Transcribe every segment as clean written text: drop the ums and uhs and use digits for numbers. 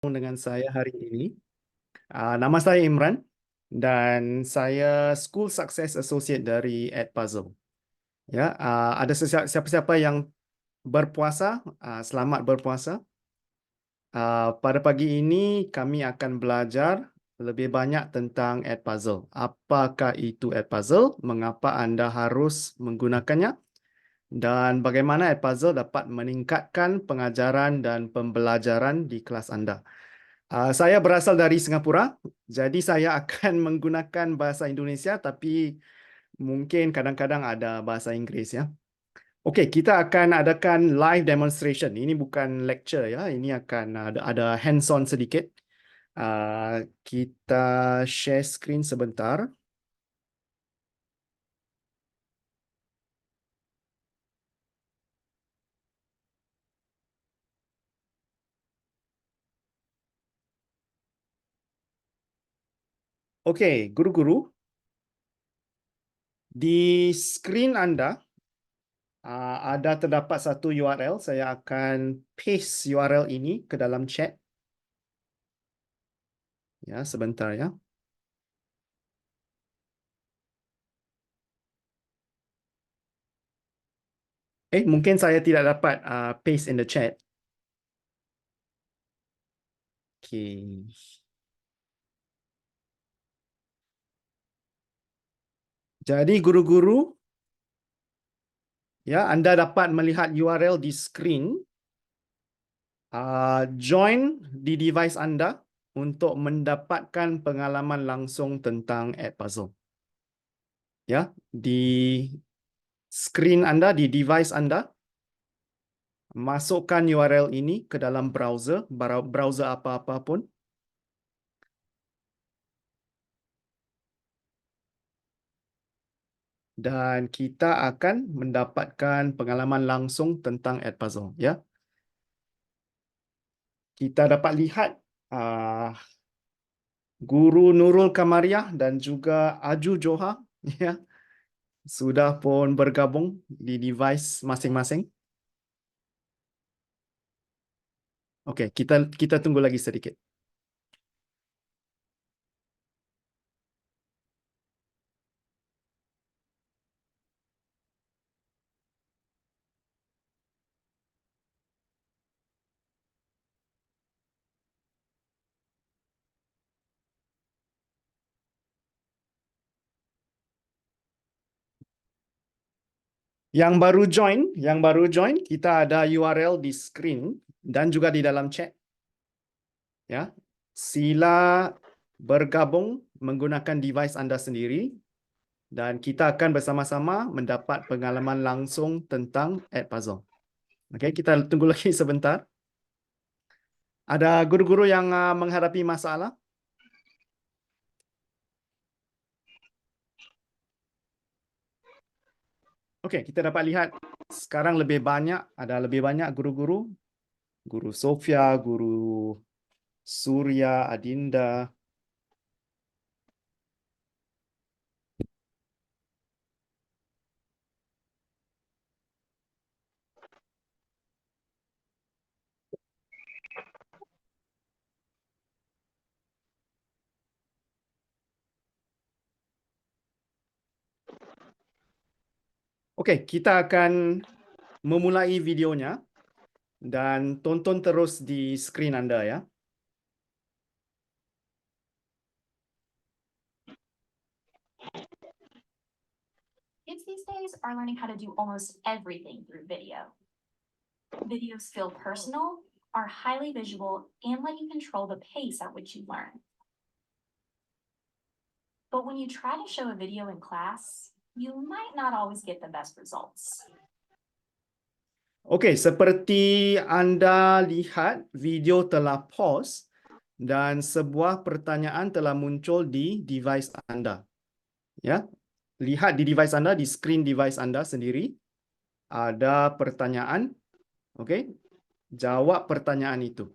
Dengan saya hari ini. Nama saya Imran dan saya School Success Associate dari Edpuzzle. Ya, ada siapa-siapa yang berpuasa, selamat berpuasa. Pada pagi ini kami akan belajar lebih banyak tentang Edpuzzle. Apakah itu Edpuzzle? Mengapa anda harus menggunakannya? Dan bagaimana Edpuzzle dapat meningkatkan pengajaran dan pembelajaran di kelas anda? Saya berasal dari Singapura, jadi saya akan menggunakan bahasa Indonesia, tapi mungkin kadang-kadang ada bahasa Inggris ya. Okey, kita akan adakan live demonstration. Ini bukan lecture ya, ini akan ada hands-on sedikit. Kita share screen sebentar. Okey, guru-guru, di screen anda ada terdapat satu URL. Saya akan paste URL ini ke dalam chat. Ya, sebentar ya. Mungkin saya tidak dapat paste in the chat. Okay. Jadi guru-guru, ya, anda dapat melihat URL di screen. Join di device anda untuk mendapatkan pengalaman langsung tentang Edpuzzle. Ya, di screen anda, di device anda, masukkan URL ini ke dalam browser apa-apa pun. Dan kita akan mendapatkan pengalaman langsung tentang Edpuzzle. Ya, kita dapat lihat Guru Nurul Kamariah dan juga Aju Joha ya sudah pun bergabung di device masing-masing. Okey, kita tunggu lagi sedikit. Yang baru join, kita ada URL di screen dan juga di dalam chat. Ya, sila bergabung menggunakan device anda sendiri dan kita akan bersama-sama mendapat pengalaman langsung tentang Edpuzzle. Okey, kita tunggu lagi sebentar. Ada guru-guru yang menghadapi masalah? Okey, kita dapat lihat sekarang ada lebih banyak guru-guru. Guru Sofia, Guru Surya, Adinda. Okey, kita akan memulai videonya dan tonton terus di skrin anda ya. Kids these days are learning how to do almost everything through video. Videos feel personal, are highly visual, and let you control the pace at which you learn. But when you try to show a video in class, you might not always get the best results. Okey, seperti anda lihat, video telah pause dan sebuah pertanyaan telah muncul di device anda. Ya, lihat di device anda, di skrin device anda sendiri ada pertanyaan. Okey, jawab pertanyaan itu.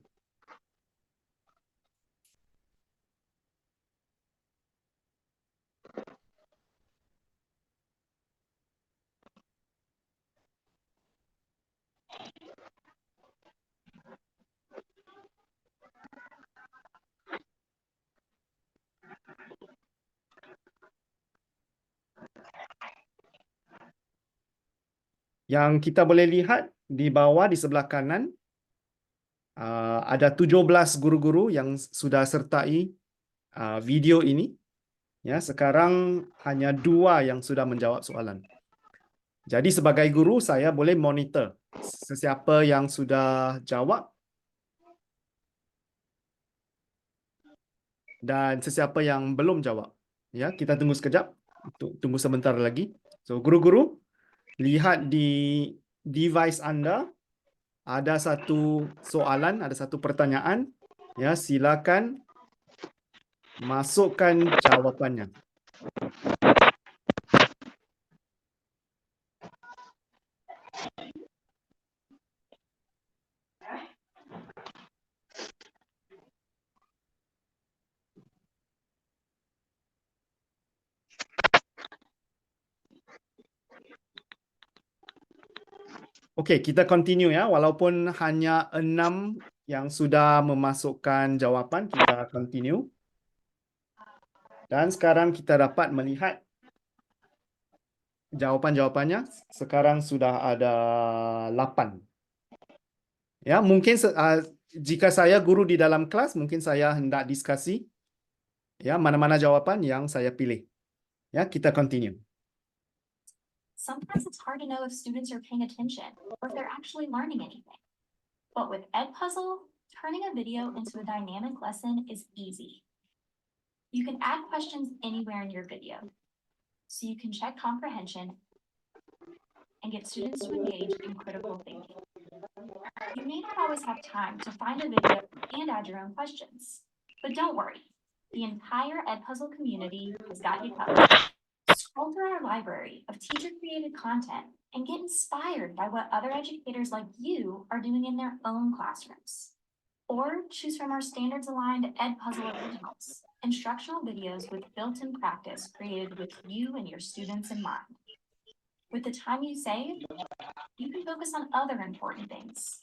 Yang kita boleh lihat di bawah di sebelah kanan, ada 17 guru-guru yang sudah sertai video ini. Ya, sekarang hanya 2 yang sudah menjawab soalan. Jadi sebagai guru saya boleh monitor sesiapa yang sudah jawab dan sesiapa yang belum jawab. Ya, kita tunggu sekejap. Tunggu sebentar lagi. So, guru-guru, lihat di device anda ada satu soalan, ada satu pertanyaan. Ya, silakan masukkan jawapannya. Okey, kita continue ya. Walaupun hanya 6 yang sudah memasukkan jawapan, kita continue. Dan sekarang kita dapat melihat jawapan-jawapannya. Sekarang sudah ada 8. Ya, mungkin jika saya guru di dalam kelas, mungkin saya hendak diskusi ya mana-mana jawapan yang saya pilih. Ya, kita continue. Sometimes it's hard to know if students are paying attention or if they're actually learning anything. But with Edpuzzle, turning a video into a dynamic lesson is easy. You can add questions anywhere in your video, so you can check comprehension and get students to engage in critical thinking. You may not always have time to find a video and add your own questions, but don't worry. The entire Edpuzzle community has got you covered. Scroll through our library of teacher-created content and get inspired by what other educators like you are doing in their own classrooms. Or choose from our standards-aligned Edpuzzle originals, instructional videos with built-in practice created with you and your students in mind. With the time you save, you can focus on other important things.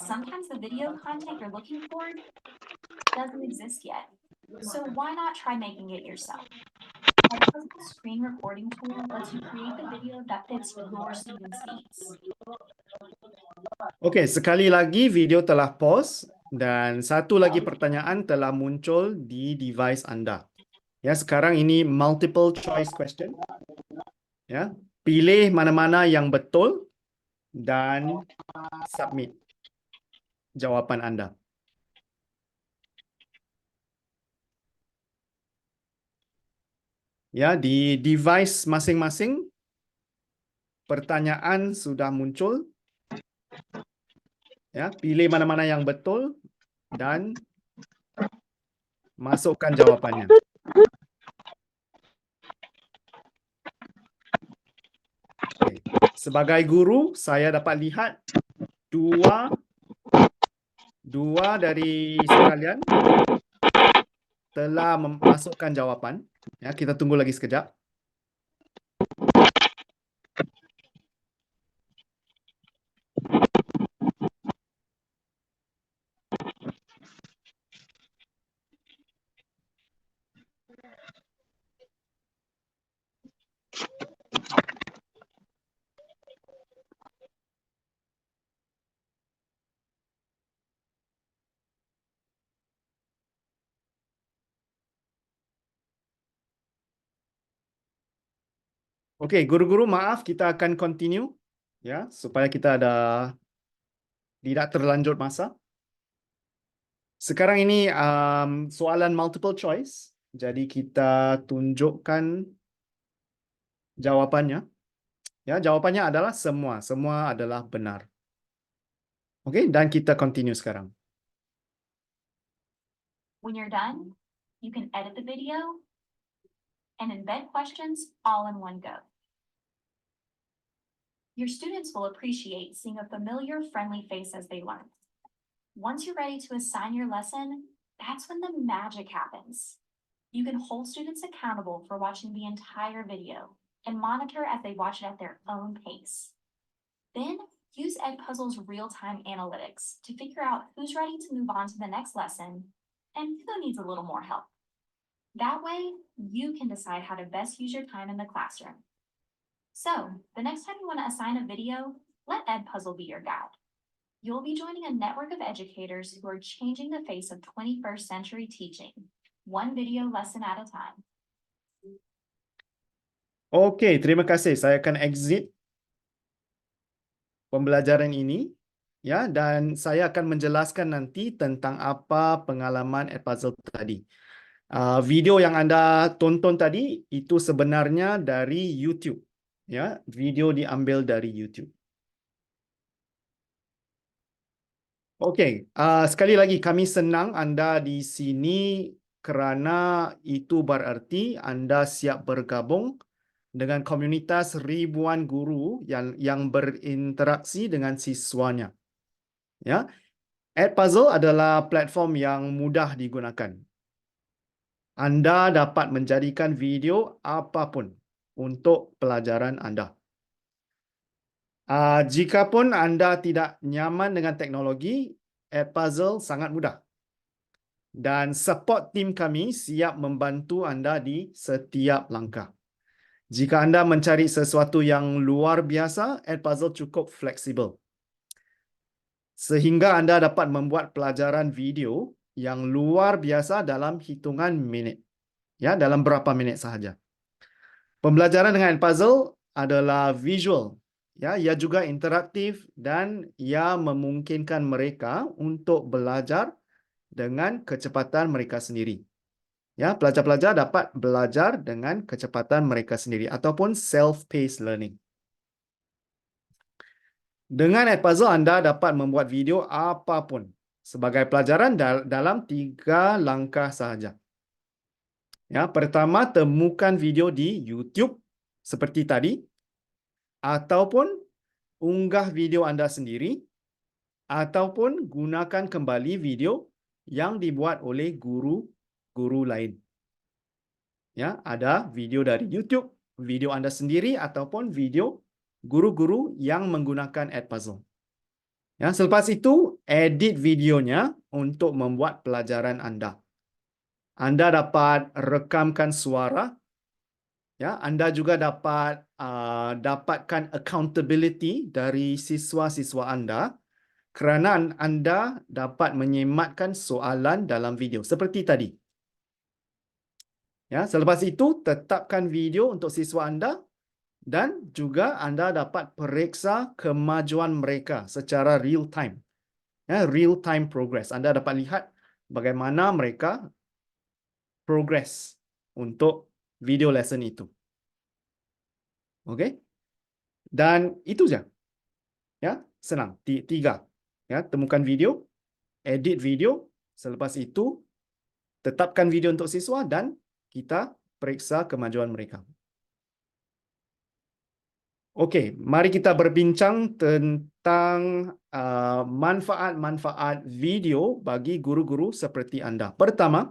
Sometimes the video content you're looking for doesn't exist yet, so why not try making it yourself? Edpuzzle screen recording tool lets you create the video that fits your students' needs. Okey, sekali lagi video telah pause dan satu lagi pertanyaan telah muncul di device anda. Ya, sekarang ini multiple choice question. Ya, pilih mana-mana yang betul dan submit jawapan anda. Ya, di device masing-masing pertanyaan sudah muncul. Ya, pilih mana-mana yang betul dan masukkan jawapannya. Okay. Sebagai guru, saya dapat lihat dua dari sekalian telah memasukkan jawapan. Ya, kita tunggu lagi sekejap. Okey, guru-guru maaf, kita akan continue ya supaya kita tidak terlanjur masa. Sekarang ini soalan multiple choice. Jadi kita tunjukkan jawapannya. Ya, jawapannya adalah semua. Semua adalah benar. Okey, dan kita continue sekarang. When you're done, you can edit the video and embed questions all in one go. Your students will appreciate seeing a familiar, friendly face as they learn. Once you're ready to assign your lesson, that's when the magic happens. You can hold students accountable for watching the entire video and monitor as they watch it at their own pace. Then use Edpuzzle's real-time analytics to figure out who's ready to move on to the next lesson and who needs a little more help. That way, you can decide how to best use your time in the classroom. So, the next time you want to assign a video, let Edpuzzle be your guide. You'll be joining a network of educators who are changing the face of 21st century teaching, one video lesson at a time. Okey, terima kasih. Saya akan exit pembelajaran ini, ya, dan saya akan menjelaskan nanti tentang apa pengalaman Edpuzzle tadi. Video yang anda tonton tadi itu sebenarnya dari YouTube, ya, video diambil dari YouTube. Okey, sekali lagi kami senang anda di sini kerana itu berarti anda siap bergabung dengan komunitas ribuan guru yang berinteraksi dengan siswanya. Ya, Edpuzzle adalah platform yang mudah digunakan. Anda dapat menjadikan video apapun untuk pelajaran anda. Jikapun anda tidak nyaman dengan teknologi, Edpuzzle sangat mudah. Dan support tim kami siap membantu anda di setiap langkah. Jika anda mencari sesuatu yang luar biasa, Edpuzzle cukup fleksibel. Sehingga anda dapat membuat pelajaran video yang luar biasa dalam hitungan minit. Ya, dalam berapa minit sahaja. Pembelajaran dengan Edpuzzle adalah visual. Ya, ia juga interaktif dan ia memungkinkan mereka untuk belajar dengan kecepatan mereka sendiri. Ya, pelajar-pelajar dapat belajar dengan kecepatan mereka sendiri ataupun self-paced learning. Dengan Edpuzzle anda dapat membuat video apapun sebagai pelajaran dalam 3 langkah sahaja. Ya, pertama temukan video di YouTube seperti tadi ataupun unggah video anda sendiri ataupun gunakan kembali video yang dibuat oleh guru-guru lain. Ya, ada video dari YouTube, video anda sendiri ataupun video guru-guru yang menggunakan Edpuzzle. Ya, selepas itu edit videonya untuk membuat pelajaran anda. Anda dapat rekamkan suara. Ya, anda juga dapat dapatkan accountability dari siswa-siswa anda kerana anda dapat menyematkan soalan dalam video seperti tadi. Ya, selepas itu tetapkan video untuk siswa anda dan juga anda dapat periksa kemajuan mereka secara real time. Ya, real time progress. Anda dapat lihat bagaimana mereka progress untuk video lesson itu. Okey? Dan itu saja. Ya, senang. 3. Ya, temukan video, edit video, selepas itu tetapkan video untuk siswa dan kita periksa kemajuan mereka. Okey, mari kita berbincang tentang manfaat-manfaat video bagi guru-guru seperti anda. Pertama,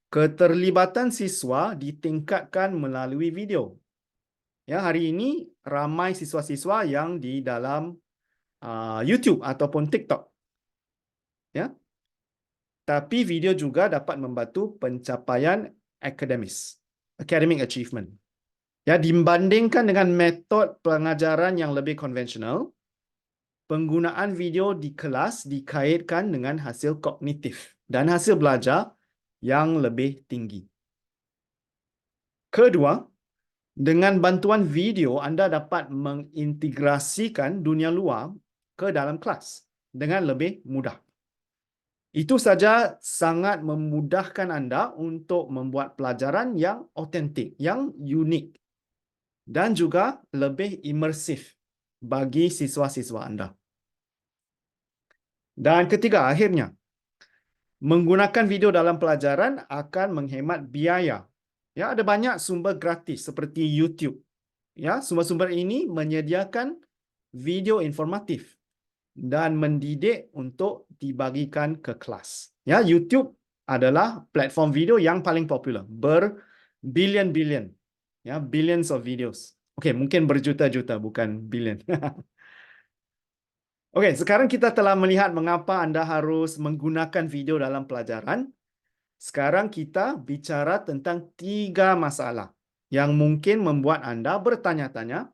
keterlibatan siswa ditingkatkan melalui video. Ya, hari ini ramai siswa-siswa yang di dalam YouTube ataupun TikTok. Ya. Tapi video juga dapat membantu pencapaian academic achievement. Ya, dibandingkan dengan metod pengajaran yang lebih konvensional, penggunaan video di kelas dikaitkan dengan hasil kognitif dan hasil belajar yang lebih tinggi. Kedua, dengan bantuan video anda dapat mengintegrasikan dunia luar ke dalam kelas dengan lebih mudah. Itu saja sangat memudahkan anda untuk membuat pelajaran yang otentik, yang unik dan juga lebih imersif bagi siswa-siswa anda. Dan ketiga, akhirnya, menggunakan video dalam pelajaran akan menghemat biaya. Ya, ada banyak sumber gratis seperti YouTube. Ya, sumber-sumber ini menyediakan video informatif dan mendidik untuk dibagikan ke kelas. Ya, YouTube adalah platform video yang paling popular, berbilion-bilion, ya, billions of videos. Okey, mungkin berjuta-juta, bukan billion. Okey, sekarang kita telah melihat mengapa anda harus menggunakan video dalam pelajaran. Sekarang kita bicara tentang 3 masalah yang mungkin membuat anda bertanya-tanya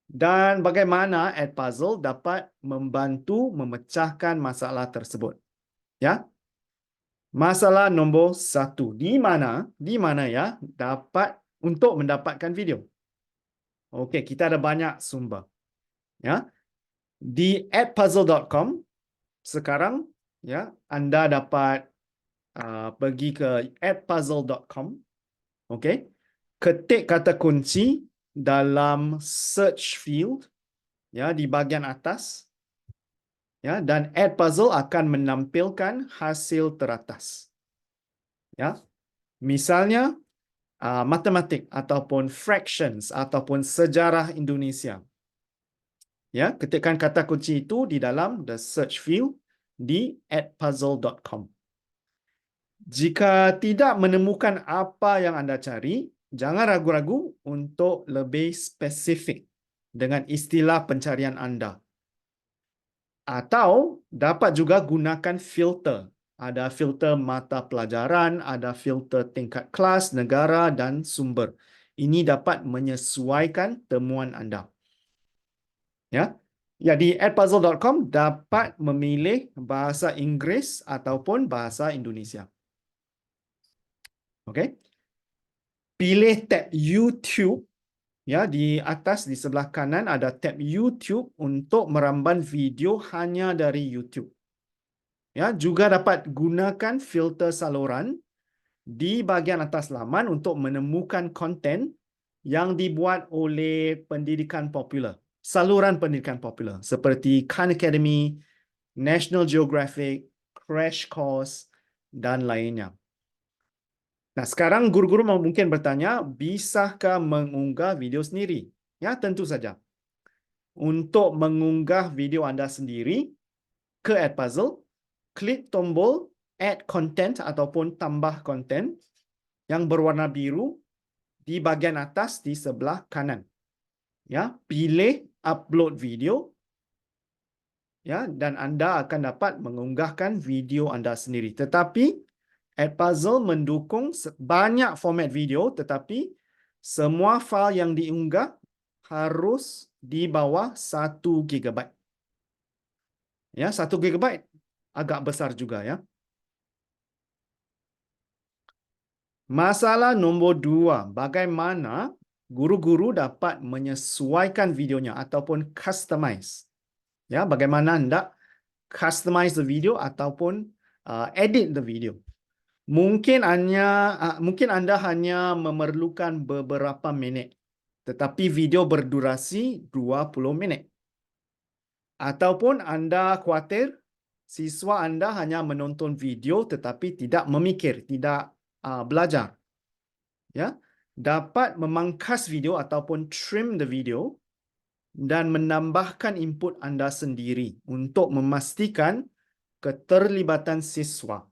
Dan bagaimana Edpuzzle dapat membantu memecahkan masalah tersebut. Ya, masalah nombor 1. Di mana ya dapat untuk mendapatkan video. Okey, kita ada banyak sumber. Ya, di edpuzzle.com sekarang ya anda dapat pergi ke edpuzzle.com. Okey, ketik kata kunci dalam search field ya di bahagian atas ya, dan Edpuzzle akan menampilkan hasil teratas. Ya, misalnya matematik ataupun fractions ataupun sejarah Indonesia. Ya, ketikkan kata kunci itu di dalam the search field di edpuzzle.com. Jika tidak menemukan apa yang anda cari, jangan ragu-ragu untuk lebih spesifik dengan istilah pencarian anda. Atau dapat juga gunakan filter. Ada filter mata pelajaran, ada filter tingkat kelas, negara dan sumber. Ini dapat menyesuaikan temuan anda. Ya. Ya, di edpuzzle.com dapat memilih bahasa Inggeris ataupun bahasa Indonesia. Okey. Pilih tab YouTube. Ya, di atas di sebelah kanan ada tab YouTube untuk meramban video hanya dari YouTube. Ya, juga dapat gunakan filter saluran di bahagian atas laman untuk menemukan konten yang dibuat oleh pendidikan popular, saluran pendidikan popular seperti Khan Academy, National Geographic, Crash Course dan lainnya. Nah, sekarang guru-guru mungkin bertanya, bisakah mengunggah video sendiri? Ya, tentu saja. Untuk mengunggah video anda sendiri ke Edpuzzle, klik tombol Add Content ataupun tambah konten yang berwarna biru di bahagian atas di sebelah kanan. Ya, pilih Upload Video. Ya, dan anda akan dapat mengunggahkan video anda sendiri. Tetapi Edpuzzle mendukung banyak format video, tetapi semua fail yang diunggah harus di bawah 1 GB. Ya, 1 GB agak besar juga ya. Masalah nombor 2, bagaimana guru-guru dapat menyesuaikan videonya ataupun customize. Ya, bagaimana anda customize the video ataupun edit the video. Mungkin anda hanya memerlukan beberapa minit, tetapi video berdurasi 20 minit. Ataupun anda khawatir siswa anda hanya menonton video tetapi tidak memikir, tidak belajar. Ya, dapat memangkas video ataupun trim the video dan menambahkan input anda sendiri untuk memastikan keterlibatan siswa.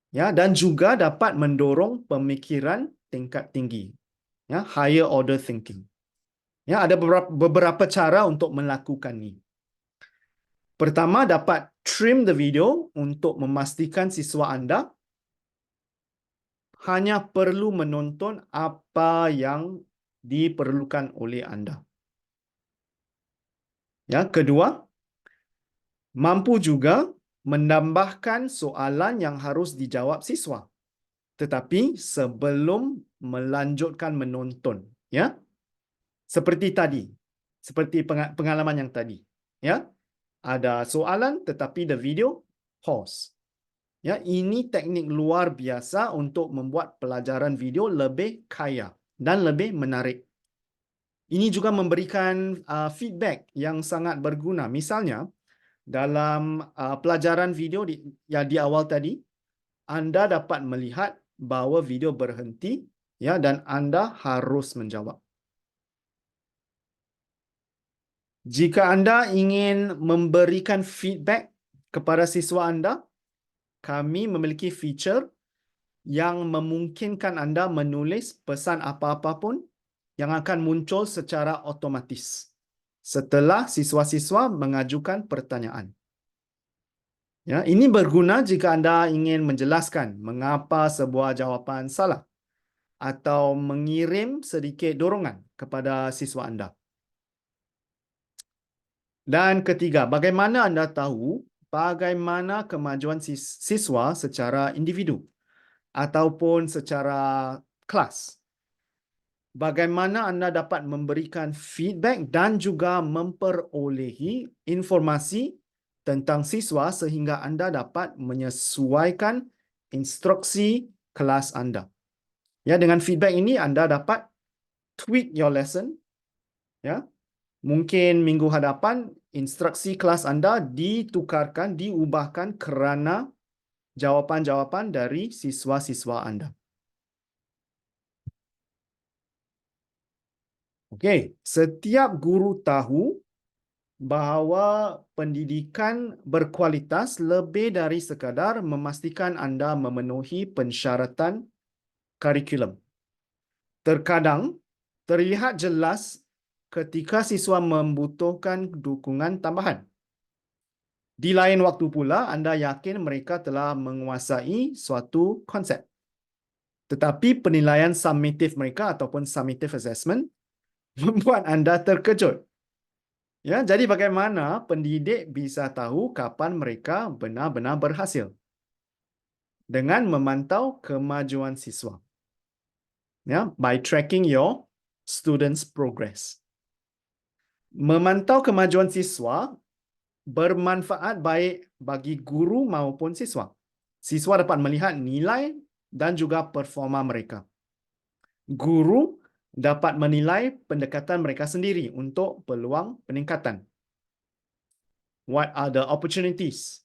Ya, dan juga dapat mendorong pemikiran tingkat tinggi. Ya, higher order thinking. Ya, ada beberapa cara untuk melakukan ini. Pertama, dapat trim the video untuk memastikan siswa anda hanya perlu menonton apa yang diperlukan oleh anda. Ya, kedua, mampu juga menambahkan soalan yang harus dijawab siswa. Tetapi sebelum melanjutkan menonton, ya. Seperti tadi, seperti pengalaman yang tadi, ya. Ada soalan tetapi the video pause. Ya, ini teknik luar biasa untuk membuat pelajaran video lebih kaya dan lebih menarik. Ini juga memberikan feedback yang sangat berguna. Misalnya, dalam pelajaran video yang di awal tadi, anda dapat melihat bahawa video berhenti ya, dan anda harus menjawab. Jika anda ingin memberikan feedback kepada siswa anda, kami memiliki feature yang memungkinkan anda menulis pesan apa-apa pun yang akan muncul secara otomatis setelah siswa-siswa mengajukan pertanyaan. Ya, ini berguna jika anda ingin menjelaskan mengapa sebuah jawapan salah atau mengirim sedikit dorongan kepada siswa anda. Dan ketiga, bagaimana anda tahu bagaimana kemajuan siswa secara individu ataupun secara kelas? Bagaimana anda dapat memberikan feedback dan juga memperolehi informasi tentang siswa sehingga anda dapat menyesuaikan instruksi kelas anda. Ya, dengan feedback ini anda dapat tweak your lesson. Ya, mungkin minggu hadapan instruksi kelas anda ditukarkan, diubahkan kerana jawapan-jawapan dari siswa-siswa anda. Okey, setiap guru tahu bahawa pendidikan berkualitas lebih dari sekadar memastikan anda memenuhi pensyaratan kurikulum. Terkadang terlihat jelas ketika siswa membutuhkan dukungan tambahan. Di lain waktu pula, anda yakin mereka telah menguasai suatu konsep. Tetapi penilaian summative mereka ataupun summative assessment membuat anda terkejut. Ya, jadi bagaimana pendidik bisa tahu kapan mereka benar-benar berhasil? Dengan memantau kemajuan siswa. Ya, by tracking your students' progress. Memantau kemajuan siswa bermanfaat baik bagi guru maupun siswa. Siswa dapat melihat nilai dan juga performa mereka. Guru dapat menilai pendekatan mereka sendiri untuk peluang peningkatan. What are the opportunities?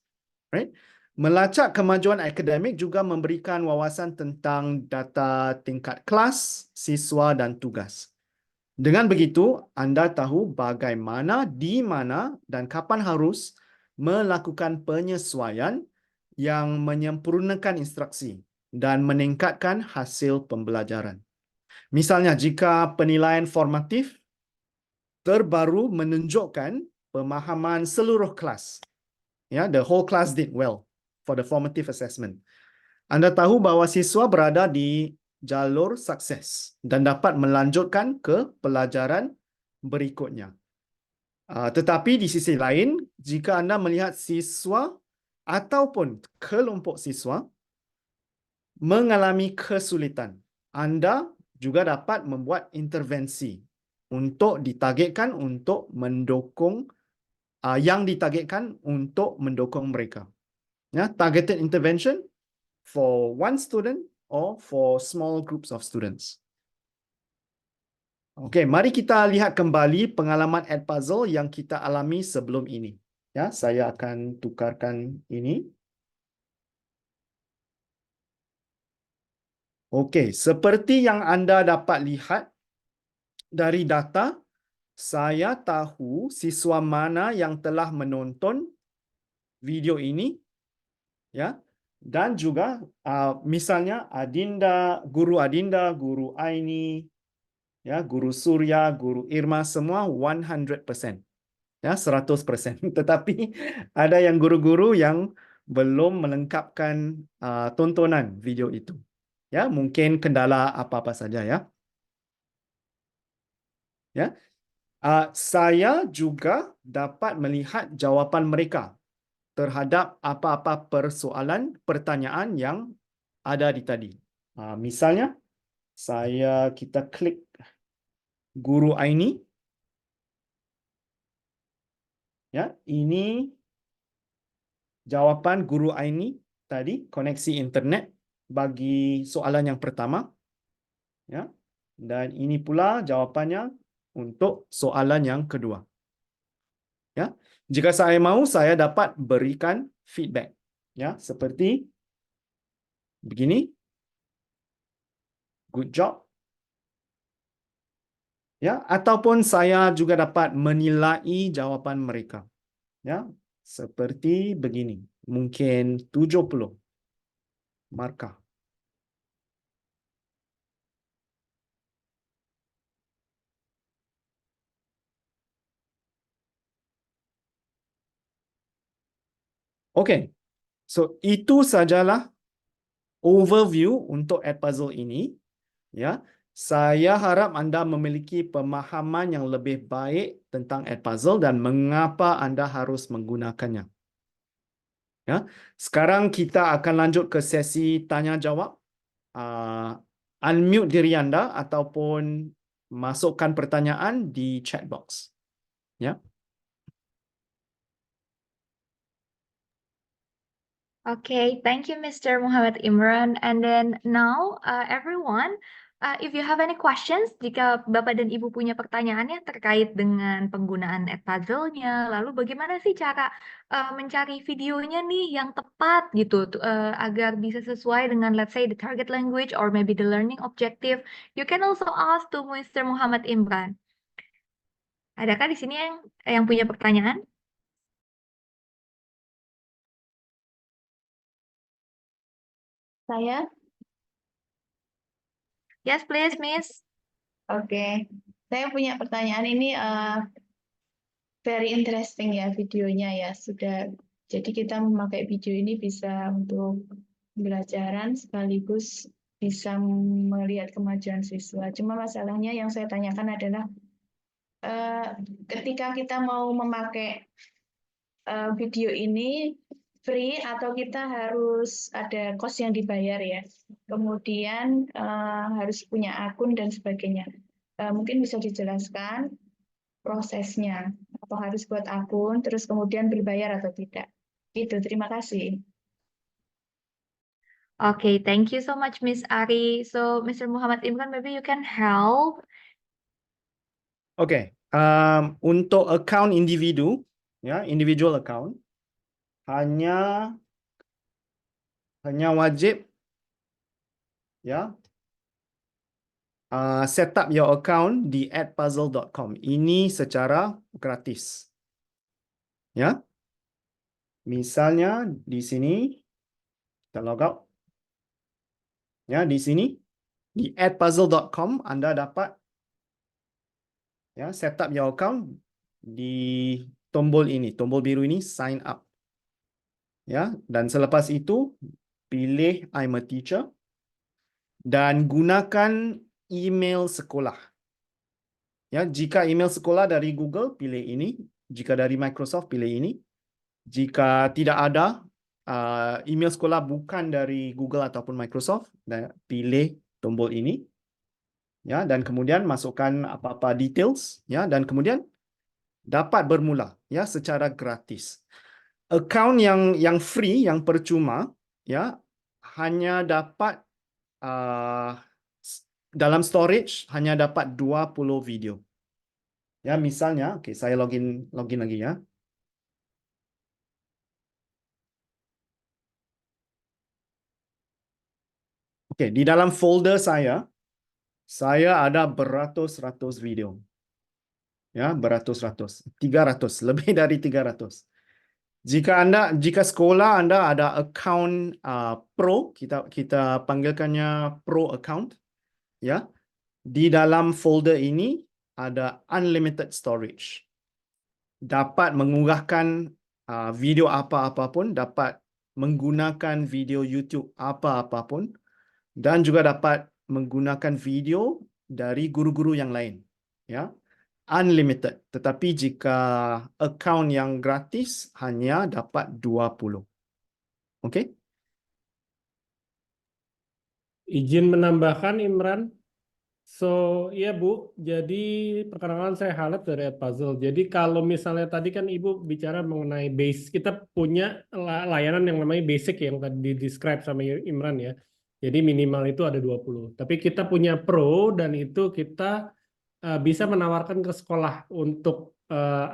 Right? Melacak kemajuan akademik juga memberikan wawasan tentang data tingkat kelas, siswa dan tugas. Dengan begitu, anda tahu bagaimana, di mana dan kapan harus melakukan penyesuaian yang menyempurnakan instruksi dan meningkatkan hasil pembelajaran. Misalnya, jika penilaian formatif terbaru menunjukkan pemahaman seluruh kelas, ya, the whole class did well for the formative assessment. Anda tahu bahawa siswa berada di jalur sukses dan dapat melanjutkan ke pelajaran berikutnya. Tetapi di sisi lain, jika anda melihat siswa ataupun kelompok siswa mengalami kesulitan, anda juga dapat membuat intervensi untuk ditargetkan untuk mendukung yang ditargetkan untuk mendukung mereka. Ya, targeted intervention for one student or for small groups of students. Okey, mari kita lihat kembali pengalaman Edpuzzle yang kita alami sebelum ini. Ya, saya akan tukarkan ini. Okey, seperti yang anda dapat lihat dari data, saya tahu siswa mana yang telah menonton video ini, ya. Dan juga misalnya Guru Adinda, Guru Aini, ya, Guru Surya, Guru Irma, semua 100%. Ya, 100%. Tetapi ada yang guru-guru yang belum melengkapkan tontonan video itu. Ya, mungkin kendala apa-apa saja ya. Ya. Saya juga dapat melihat jawapan mereka terhadap apa-apa pertanyaan yang ada di tadi. Misalnya, kita klik Guru Aini. Ya, ini jawapan Guru Aini tadi, koneksi internet bagi soalan yang pertama. Ya. Dan ini pula jawapannya untuk soalan yang kedua. Ya. Jika saya mahu, saya dapat berikan feedback. Ya, seperti begini. Good job. Ya, ataupun saya juga dapat menilai jawapan mereka. Ya, seperti begini. Mungkin 70 markah. Okey. So itu sajalah overview untuk Edpuzzle ini. Ya, Saya harap anda memiliki pemahaman yang lebih baik tentang Edpuzzle dan mengapa anda harus menggunakannya. Ya, sekarang kita akan lanjut ke sesi tanya jawab. Unmute diri anda ataupun masukkan pertanyaan di chat box. Ya. Okay, thank you, Mr. Muhammad Imran. And then now, everyone, if you have any questions, jika Bapak dan Ibu punya pertanyaannya terkait dengan penggunaan Edpuzzle-nya, lalu bagaimana sih cara mencari videonya nih yang tepat gitu, agar bisa sesuai dengan, let's say, the target language or maybe the learning objective, you can also ask to Mr. Muhammad Imran. Adakah di sini yang punya pertanyaan? Saya, Yes, please, Miss. oke. Saya punya pertanyaan ini very interesting ya videonya ya. Jadi kita memakai video ini bisa untuk pembelajaran sekaligus bisa melihat kemajuan siswa. Cuma masalahnya yang saya tanyakan adalah ketika kita mau memakai video ini free atau kita harus ada cost yang dibayar ya. Kemudian harus punya akun dan sebagainya. Mungkin bisa dijelaskan prosesnya. Apa harus buat akun, terus kemudian berbayar atau tidak. Itu, terima kasih. Okay, thank you so much, Miss Ari. So, Mr. Muhammad Imran, maybe you can help. Oke, untuk account individu, ya, individual account, hanya wajib, ya, set up your account di @puzzle.com. Ini secara gratis. Ya. Misalnya di sini kita log out. Ya, di sini di @puzzle.com Anda dapat ya set up your account di tombol ini, tombol biru ini sign up. Ya, dan selepas itu pilih I'm a teacher dan gunakan email sekolah. Ya, jika email sekolah dari Google pilih ini, jika dari Microsoft pilih ini. Jika tidak ada email sekolah bukan dari Google ataupun Microsoft, pilih tombol ini. Ya, dan kemudian masukkan apa-apa details ya, dan kemudian dapat bermula ya secara gratis. Account yang free, yang percuma ya, hanya dapat dalam storage hanya dapat 20 video. Ya, misalnya, oke, saya login lagi ya. Oke, di dalam folder saya ada beratus-ratus video. Ya, beratus-ratus. 300, lebih dari 300. Jika sekolah Anda ada account pro, kita panggilkannya pro account, ya. Di dalam folder ini ada unlimited storage. Dapat mengunggahkan video apa-apapun, dapat menggunakan video YouTube apa-apapun, dan juga dapat menggunakan video dari guru-guru yang lain. Ya, unlimited. Tetapi jika account yang gratis hanya dapat 20. Okey? Izin menambahkan Imran. So, iya Bu, jadi perkenalkan saya Halep dari Edpuzzle. Jadi kalau misalnya tadi kan Ibu bicara mengenai base, kita punya layanan yang namanya basic yang tadi di-describe sama Imran ya. Jadi minimal itu ada 20. Tapi kita punya pro dan itu kita bisa menawarkan ke sekolah untuk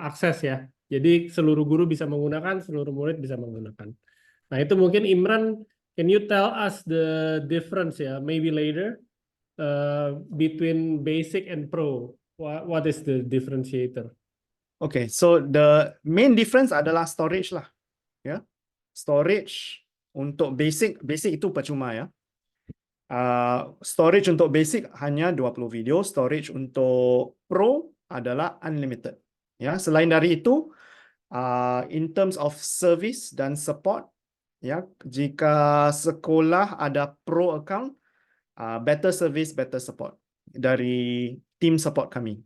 akses ya. Jadi seluruh guru bisa menggunakan, seluruh murid bisa menggunakan. Nah itu mungkin Imran, can you tell us the difference ya, maybe later? Between basic and pro, what is the differentiator? Okay, so the main difference adalah storage lah. Ya. Storage untuk basic itu percuma ya. Storage untuk basic hanya 20 video, storage untuk pro adalah unlimited. Ya, selain dari itu, in terms of service dan support, ya, jika sekolah ada pro account, better service, better support. dari tim support kami.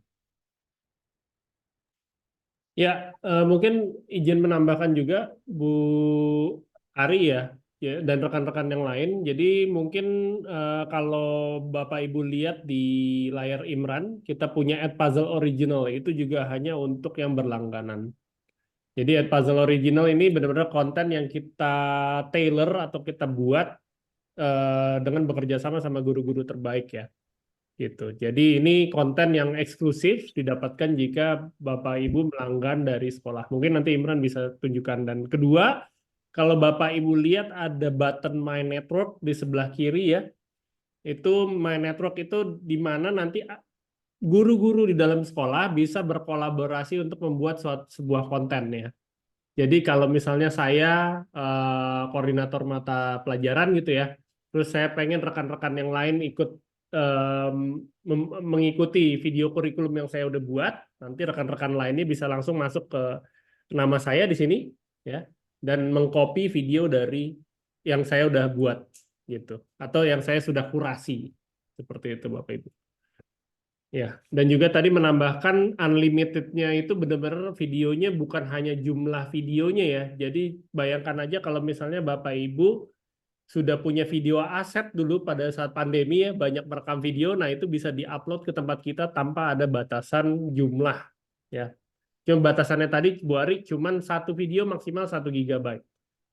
Ya, mungkin izin menambahkan juga Bu Ari ya, dan rekan-rekan yang lain. Jadi mungkin kalau Bapak Ibu lihat di layar Imran, kita punya Edpuzzle Original, itu juga hanya untuk yang berlangganan. Jadi Edpuzzle Original ini benar-benar konten yang kita tailor atau kita buat dengan bekerja sama guru-guru terbaik ya. Gitu. Jadi ini konten yang eksklusif didapatkan jika Bapak Ibu melanggan dari sekolah. Mungkin nanti Imran bisa tunjukkan. Dan kedua, kalau Bapak Ibu lihat ada button My Network di sebelah kiri ya. Itu My Network itu di mana nanti guru-guru di dalam sekolah bisa berkolaborasi untuk membuat sebuah konten ya. Jadi kalau misalnya saya koordinator mata pelajaran gitu ya, terus saya pengen rekan-rekan yang lain ikut mengikuti video kurikulum yang saya udah buat, nanti rekan-rekan lainnya bisa langsung masuk ke nama saya di sini ya, dan mengcopy video dari yang saya udah buat gitu, atau yang saya sudah kurasi seperti itu Bapak Ibu. Ya, dan juga tadi menambahkan unlimited-nya itu benar-benar videonya bukan hanya jumlah videonya ya. Jadi bayangkan aja kalau misalnya Bapak Ibu sudah punya video aset dulu pada saat pandemi ya, banyak merekam video, nah itu bisa diupload ke tempat kita tanpa ada batasan jumlah ya. Cuma batasannya tadi Bu Ari cuman satu video maksimal 1 GB.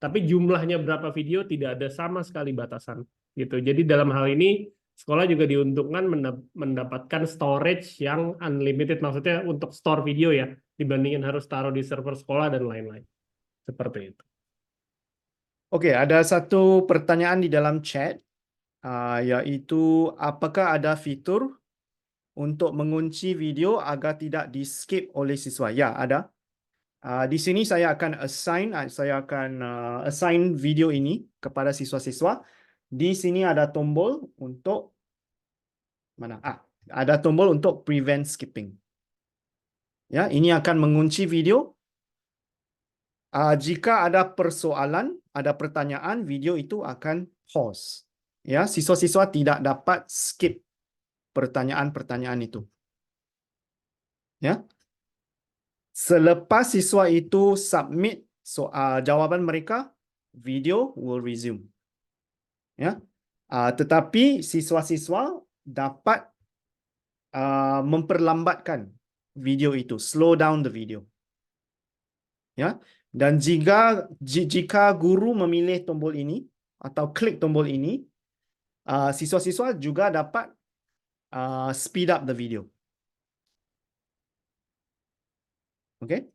Tapi jumlahnya berapa video tidak ada sama sekali batasan gitu. Jadi dalam hal ini sekolah juga diuntungkan mendapatkan storage yang unlimited, maksudnya untuk store video ya, dibandingin harus taruh di server sekolah dan lain-lain. Seperti itu. Oke, ada satu pertanyaan di dalam chat, yaitu apakah ada fitur untuk mengunci video agar tidak di-skip oleh siswa? Ya, ada. Di sini saya akan assign video ini kepada siswa-siswa. Di sini ada tombol untuk ada tombol untuk prevent skipping. Ya, ini akan mengunci video. Jika ada persoalan, ada pertanyaan, video itu akan pause. Ya, siswa-siswa tidak dapat skip pertanyaan-pertanyaan itu. Ya. Selepas siswa itu submit jawapan mereka, video will resume. Ya. Tetapi siswa-siswa dapat memperlambatkan video itu, slow down the video. Ya. Dan jika guru memilih tombol ini atau klik tombol ini, siswa-siswa juga dapat speed up the video. Oke.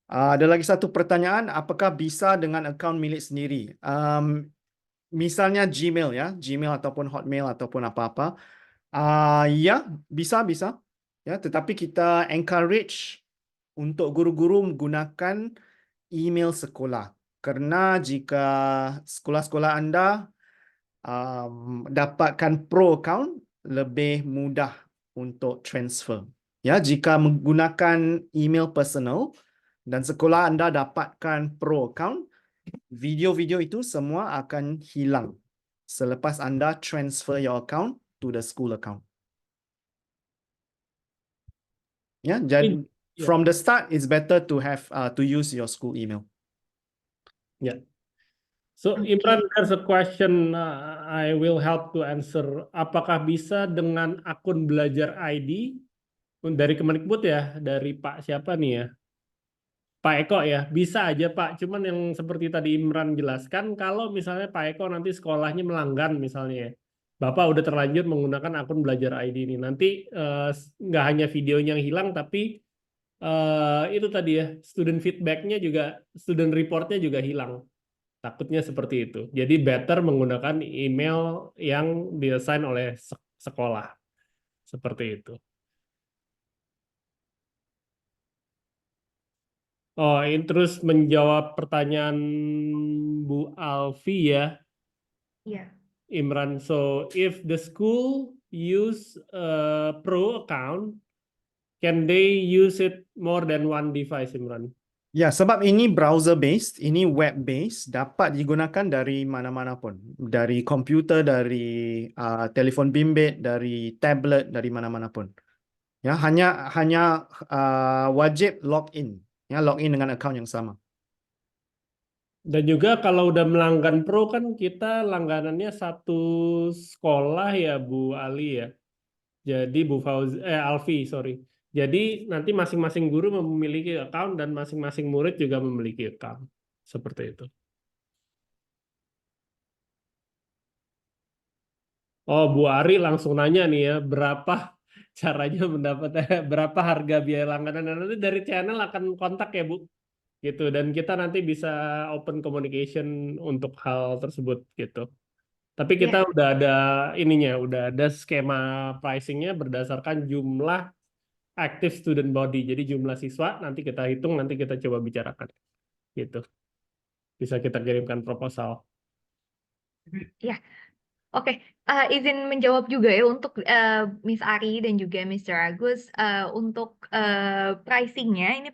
Ada lagi satu pertanyaan, apakah bisa dengan akaun milik sendiri? Misalnya Gmail ya, Gmail ataupun Hotmail ataupun apa-apa. Ya, bisa. Ya, tetapi kita encourage untuk guru-guru menggunakan email sekolah. Karena jika sekolah-sekolah anda dapatkan pro account, lebih mudah untuk transfer. Ya, jika menggunakan email personal dan sekolah anda dapatkan pro account, video-video itu semua akan hilang selepas anda transfer your account to the school account. Ya, jadi from the start it's better to have to use your school email. Ya. So Imran, there's a question I will help to answer. Apakah bisa dengan akun belajar ID dari Kemendikbud ya, dari Pak siapa nih ya? Pak Eko ya, bisa aja Pak. Cuman yang seperti tadi Imran jelaskan, kalau misalnya Pak Eko nanti sekolahnya melanggan misalnya ya, Bapak udah terlanjur menggunakan akun belajar ID ini, nanti nggak hanya videonya yang hilang, tapi itu tadi ya, student feedbacknya juga, student reportnya juga hilang. Takutnya seperti itu. Jadi better menggunakan email yang diassign oleh sekolah. Seperti itu. Oh, ini terus menjawab pertanyaan Bu Alfi ya, Iya. Imran. So, if the school use a pro account, can they use it more than one device, Imran? Ya, sebab ini browser based, ini web based, dapat digunakan dari mana-mana pun, dari komputer, dari telefon bimbit, dari tablet, dari mana-mana pun. Ya, hanya wajib login, ya, login dengan account yang sama. Dan juga kalau udah melanggan Pro kan kita langganannya satu sekolah ya Bu Ali ya. Jadi Alfi, sorry. Jadi nanti masing-masing guru memiliki account dan masing-masing murid juga memiliki account. Seperti itu. Oh, Bu Ari langsung nanya nih ya, berapa caranya mendapat berapa harga biaya langganan. Dan nanti dari channel akan kontak ya Bu, gitu. Dan kita nanti bisa open communication untuk hal tersebut gitu. Tapi kita Ya, udah ada ininya, udah ada skema pricingnya berdasarkan jumlah active student body. Jadi jumlah siswa nanti kita hitung, nanti kita coba bicarakan gitu. Bisa kita kirimkan proposal. ya. Oke, izin menjawab juga ya untuk Miss Ari dan juga Mr. Agus untuk pricingnya ini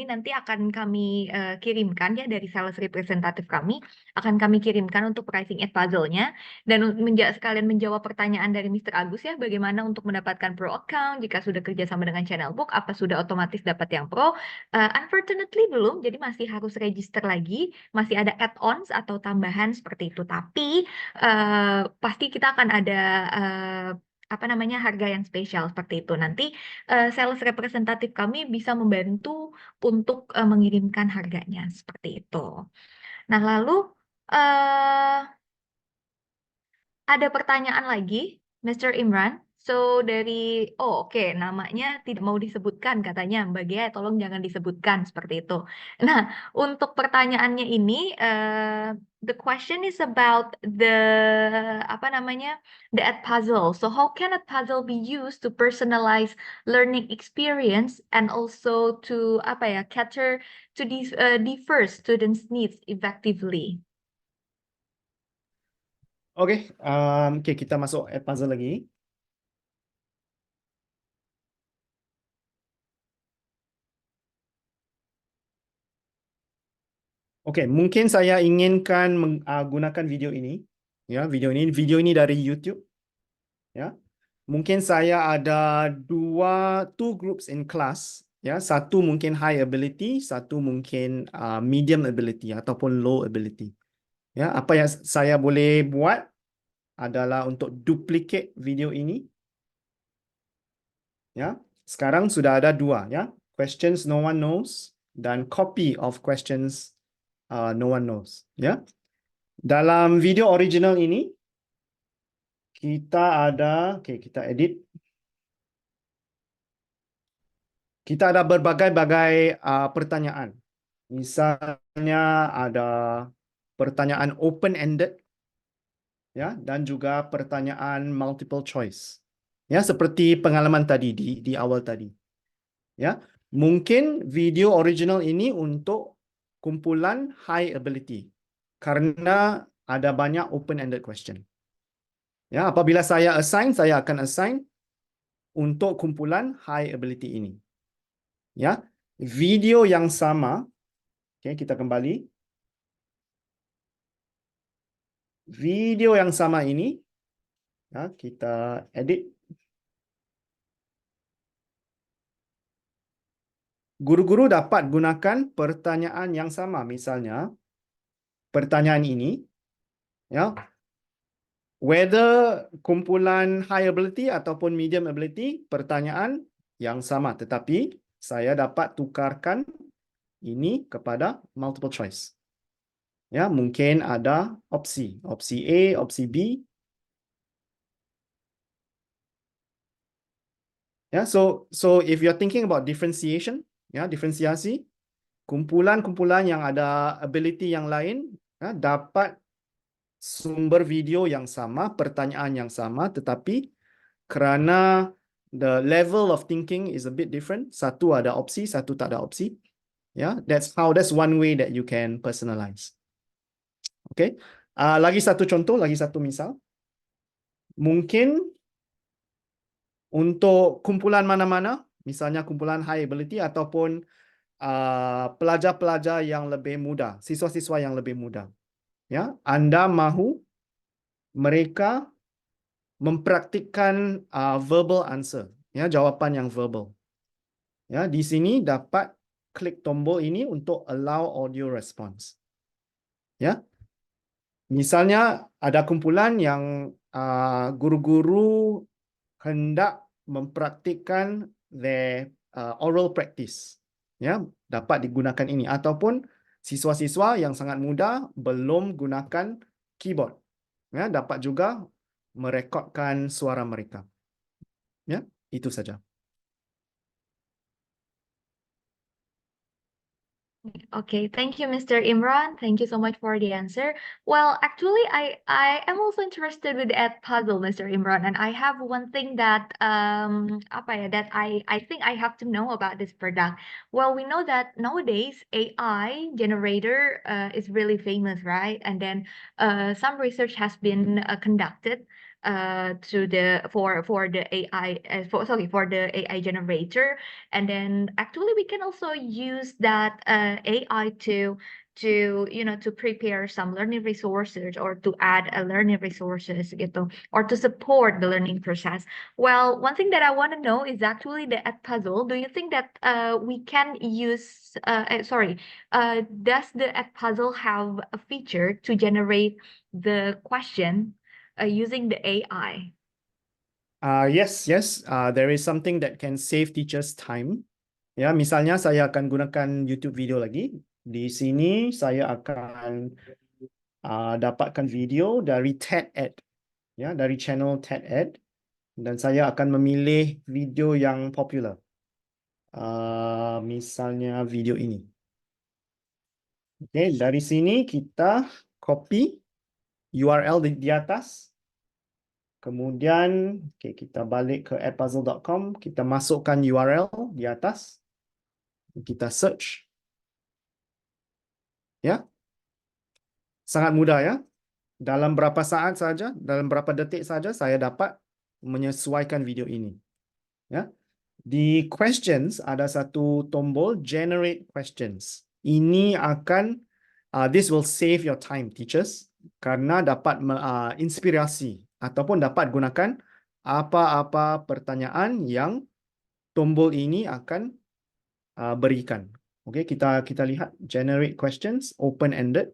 nanti akan kami kirimkan ya dari sales representatif kami akan kami kirimkan untuk pricing Edpuzzle-nya dan sekalian menjawab pertanyaan dari Mr. Agus ya bagaimana untuk mendapatkan pro account jika sudah kerjasama dengan Channel Book apa sudah otomatis dapat yang pro. Unfortunately belum, jadi masih harus register lagi, masih ada add-ons atau tambahan seperti itu. Tapi pasti kita akan ada apa namanya harga yang spesial seperti itu. Nanti sales representatif kami bisa membantu untuk mengirimkan harganya seperti itu. Nah, lalu eh ada pertanyaan lagi, Mr. Imran. So oke, namanya tidak mau disebutkan katanya, Mbak Gia, tolong jangan disebutkan seperti itu. Nah, untuk pertanyaannya ini, the question is about apa namanya, the Edpuzzle. So how can Edpuzzle be used to personalize learning experience and also to apa ya, cater to these diverse students' needs effectively? Oke, kita masuk Edpuzzle lagi. Oke, mungkin saya inginkan menggunakan video ini. Ya, video ini dari YouTube. Ya, mungkin saya ada two groups in class. Ya, satu mungkin high ability, satu mungkin medium ability ataupun low ability. Ya, apa yang saya boleh buat adalah untuk duplicate video ini. Ya, sekarang sudah ada dua. Ya, questions no one knows dan copy of questions no one knows. Ya. Dalam video original ini, kita ada, kita edit. Kita ada berbagai-bagai pertanyaan. Misalnya ada pertanyaan open-ended, ya, dan juga pertanyaan multiple choice. Ya, seperti pengalaman tadi di awal tadi. Ya, mungkin video original ini untuk kumpulan high ability karena ada banyak open-ended question. Ya, apabila saya akan assign untuk kumpulan high ability ini. Ya, video yang sama. Kita kembali. Video yang sama ini, ya, kita edit. Guru-guru dapat gunakan pertanyaan yang sama. Misalnya, pertanyaan ini, ya, whether kumpulan high ability ataupun medium ability, pertanyaan yang sama. Tetapi saya dapat tukarkan ini kepada multiple choice. Ya, mungkin ada opsi A, opsi B. Ya, so if you're thinking about differentiation, ya, diferensiasi, kumpulan-kumpulan yang ada ability yang lain, ya, dapat sumber video yang sama, pertanyaan yang sama, tetapi kerana the level of thinking is a bit different, satu ada opsi, satu tak ada opsi. Ya, that's one way that you can personalize. Okay, lagi satu contoh, lagi satu misal. Mungkin untuk kumpulan mana-mana, misalnya kumpulan high ability ataupun pelajar-pelajar yang lebih muda, siswa-siswa yang lebih muda. Ya, anda mahu mereka mempraktikkan verbal answer, ya, jawapan yang verbal. Ya, di sini dapat klik tombol ini untuk allow audio response. Ya, misalnya ada kumpulan yang guru-guru hendak mempraktikkan their oral practice, ya, dapat digunakan ini, ataupun siswa-siswa yang sangat muda belum gunakan keyboard, ya, dapat juga merekodkan suara mereka. Ya, itu saja. Okay, thank you, Mr. Imran. Thank you so much for the answer. Well, actually, I am also interested with Edpuzzle, Mr. Imran, and I have one thing that apa ya, that I think I have to know about this product. Well, we know that nowadays AI generator is really famous, right? And then some research has been conducted to the for the AI for the AI generator. And then actually we can also use that AI to to prepare some learning resources or to add a learning resources gitu, or to support the learning process. Well, one thing that I want to know is actually the Edpuzzle. Do you think that we can use does the Edpuzzle have a feature to generate the question using the AI? Yes. There is something that can save teachers time. Ya, misalnya saya akan gunakan YouTube video lagi. Di sini saya akan dapatkan video dari TED-Ed, ya, dari channel TED-Ed, dan saya akan memilih video yang popular. Misalnya video ini. Oke, dari sini kita copy URL di atas. Kemudian kita balik ke edpuzzle.com, kita masukkan URL di atas. Kita search. Ya. Sangat mudah, ya. Dalam berapa saat saja, dalam berapa detik saja saya dapat menyesuaikan video ini. Ya. Di questions ada satu tombol generate questions. Ini akan this will save your time, teachers, karena dapat inspirasi ataupun dapat gunakan apa-apa pertanyaan yang tombol ini akan berikan. Okey, kita lihat generate questions open ended.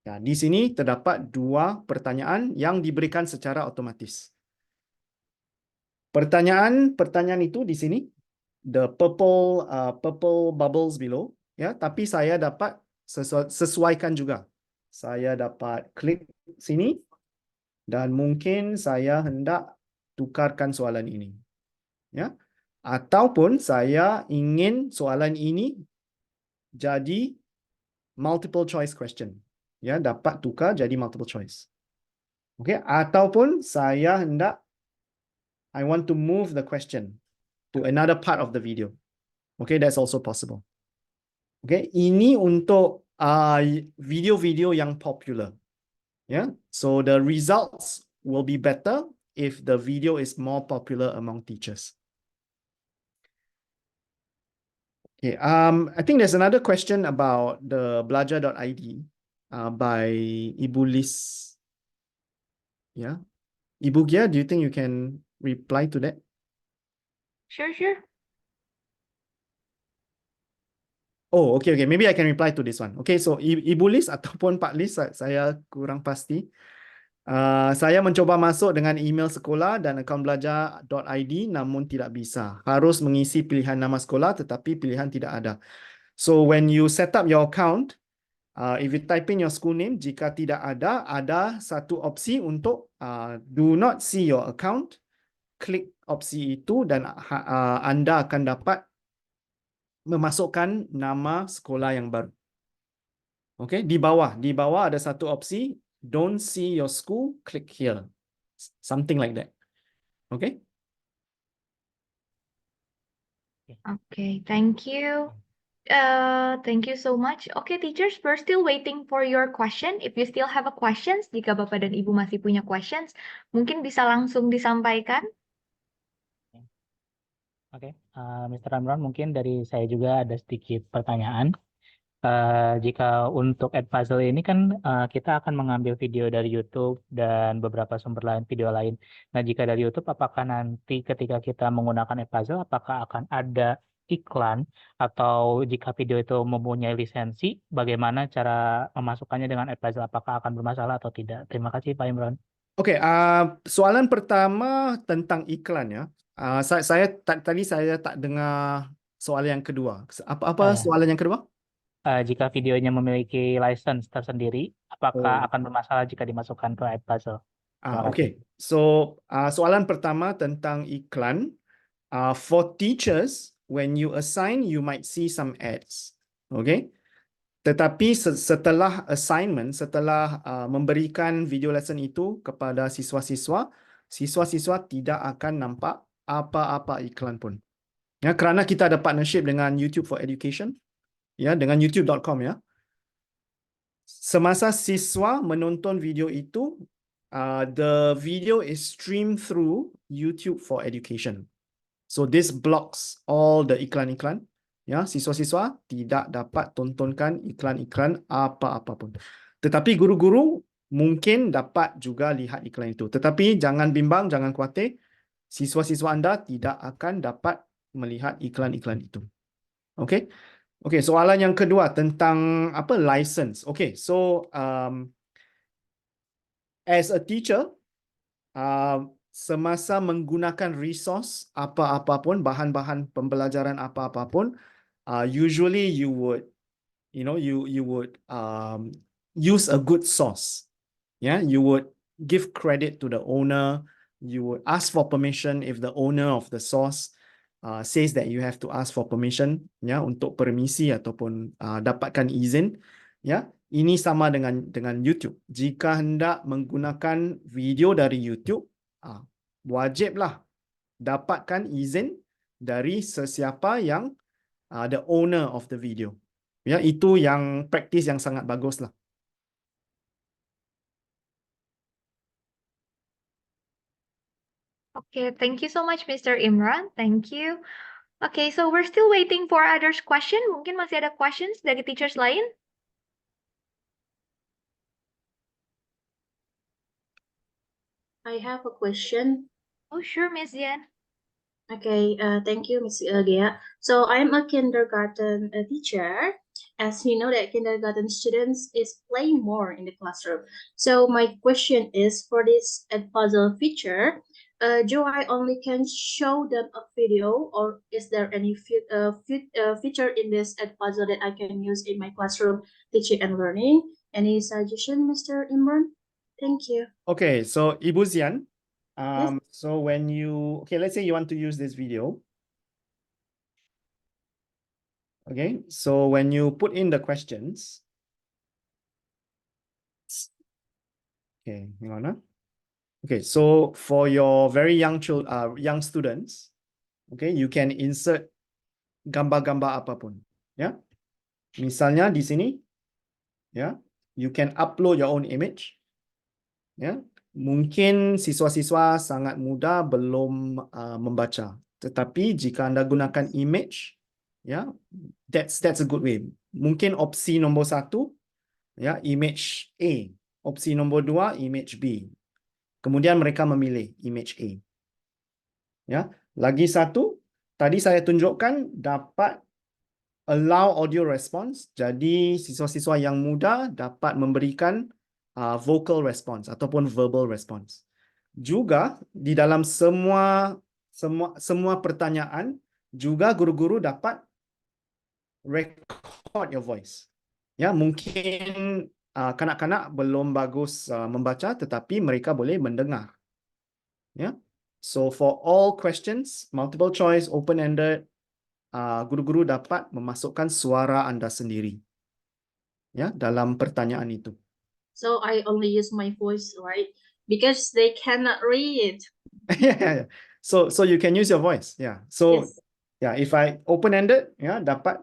Ya, di sini terdapat dua pertanyaan yang diberikan secara otomatis. Pertanyaan itu di sini, the purple bubbles below, ya, tapi saya dapat sesuaikan juga. Saya dapat klik sini dan mungkin saya hendak tukarkan soalan ini. Ya. Ataupun saya ingin soalan ini jadi multiple choice question. Ya, dapat tukar jadi multiple choice. Okey, ataupun saya hendak I want to move the question to another part of the video. Okay, that's also possible. Okay, ini untuk video-video yang popular. Yeah, so the results will be better if the video is more popular among teachers. Okay, I think there's another question about the belajar.id by Ibu Lis. Yeah, Ibu Gia, do you think you can reply to that? Sure. Oh, okay. Maybe I can reply to this one. Okay, so Ibu Lis ataupun Pak Lis, saya kurang pasti. Saya mencoba masuk dengan email sekolah dan akaun belajar.id namun tidak bisa. Harus mengisi pilihan nama sekolah tetapi pilihan tidak ada. So when you set up your account, if you type in your school name, jika tidak ada satu opsi untuk do not see your account. Klik opsi itu dan anda akan dapat memasukkan nama sekolah yang baru. Okay, di bawah ada satu opsi, don't see your school, click here. Something like that. Okay? Okay, thank you. Thank you so much. Okay, teachers, we're still waiting for your question. If you still have a questions, jika Bapak dan Ibu masih punya questions, mungkin bisa langsung disampaikan. Oke, Mr. Imran, mungkin dari saya juga ada sedikit pertanyaan. Jika untuk Edpuzzle ini kan kita akan mengambil video dari YouTube dan beberapa sumber lain, video lain. Nah, jika dari YouTube, apakah nanti ketika kita menggunakan Edpuzzle, apakah akan ada iklan atau jika video itu mempunyai lisensi, bagaimana cara memasukkannya dengan Edpuzzle? Apakah akan bermasalah atau tidak? Terima kasih, Pak Imran. Okey, soalan pertama tentang iklan ya. Tadi saya tak dengar soalan yang kedua. Apa Ya. soalan yang kedua? Jika videonya memiliki license tersendiri, apakah Oh. akan bermasalah jika dimasukkan ke Edpuzzle? Terima kasih. Okay. So, soalan pertama tentang iklan. For teachers, when you assign, you might see some ads. Okay. Tetapi setelah assignment, setelah memberikan video lesson itu kepada siswa-siswa, siswa-siswa tidak akan nampak apa-apa iklan pun. Ya, kerana kita ada partnership dengan YouTube for Education, ya, dengan youtube.com ya. Semasa siswa menonton video itu, the video is streamed through YouTube for Education. So this blocks all the iklan-iklan. Ya, siswa-siswa tidak dapat tontonkan iklan-iklan apa-apa pun. Tetapi guru-guru mungkin dapat juga lihat iklan itu. Tetapi jangan bimbang, jangan khawatir. Siswa-siswa anda tidak akan dapat melihat iklan-iklan itu. Okay? Okay, soalan yang kedua tentang apa license. Okay, so as a teacher, semasa menggunakan resource apa-apa pun, bahan-bahan pembelajaran apa-apa pun, usually you would, you would use a good source. Yeah, you would give credit to the owner. You would ask for permission if the owner of the source says that you have to ask for permission, ya, untuk permisi ataupun dapatkan izin. Ya, ini sama dengan YouTube. Jika hendak menggunakan video dari YouTube, wajiblah dapatkan izin dari sesiapa yang the owner of the video. Ya, itu yang praktis yang sangat baguslah. Okay, thank you so much, Mr. Imran. Thank you. Okay, so we're still waiting for others question. Mungkin masih ada questions dari teachers lain? I have a question. Oh, sure, Miss Dian. Okay, thank you, Ms. Gea. So I'm a kindergarten teacher. As you know that kindergarten students is playing more in the classroom. So my question is for this Edpuzzle feature, do I only can show them a video, or is there any feature in this Edpuzzle that I can use in my classroom teaching and learning? Any suggestion, Mr. Imran? Thank you. Okay, so Ibu Zian, Yes. so let's say you want to use this video. Okay, so when you put in the questions, okay, hang on. Okay, so for your very young students, okay, you can insert gambar-gambar apapun, ya. Misalnya di sini, ya, you can upload your own image, ya. Mungkin siswa-siswa sangat muda belum membaca, tetapi jika anda gunakan image, ya, that's a good way. Mungkin opsi nombor 1, ya, image A. Opsi nombor 2, image B. Kemudian mereka memilih image A. Ya, lagi satu, tadi saya tunjukkan dapat allow audio response. Jadi siswa-siswa yang muda dapat memberikan vocal response ataupun verbal response. Juga di dalam semua pertanyaan juga guru-guru dapat record your voice. Ya, mungkin kanak-kanak belum bagus membaca, tetapi mereka boleh mendengar. Ya, so for all questions, multiple choice, open-ended, guru-guru dapat memasukkan suara anda sendiri. Ya, dalam pertanyaan itu. So I only use my voice, right? Because they cannot read. Yeah. So you can use your voice. Yeah. So Yes. yeah, if I open-ended, ya, dapat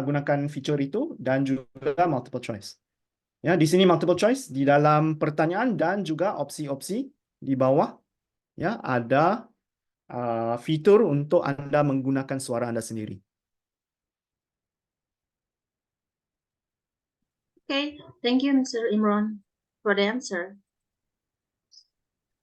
gunakan feature itu dan juga multiple choice. Ya, di sini multiple choice di dalam pertanyaan dan juga opsi-opsi di bawah, ya, ada fitur untuk Anda menggunakan suara Anda sendiri. Okay, thank you, Mr. Imran, for the answer.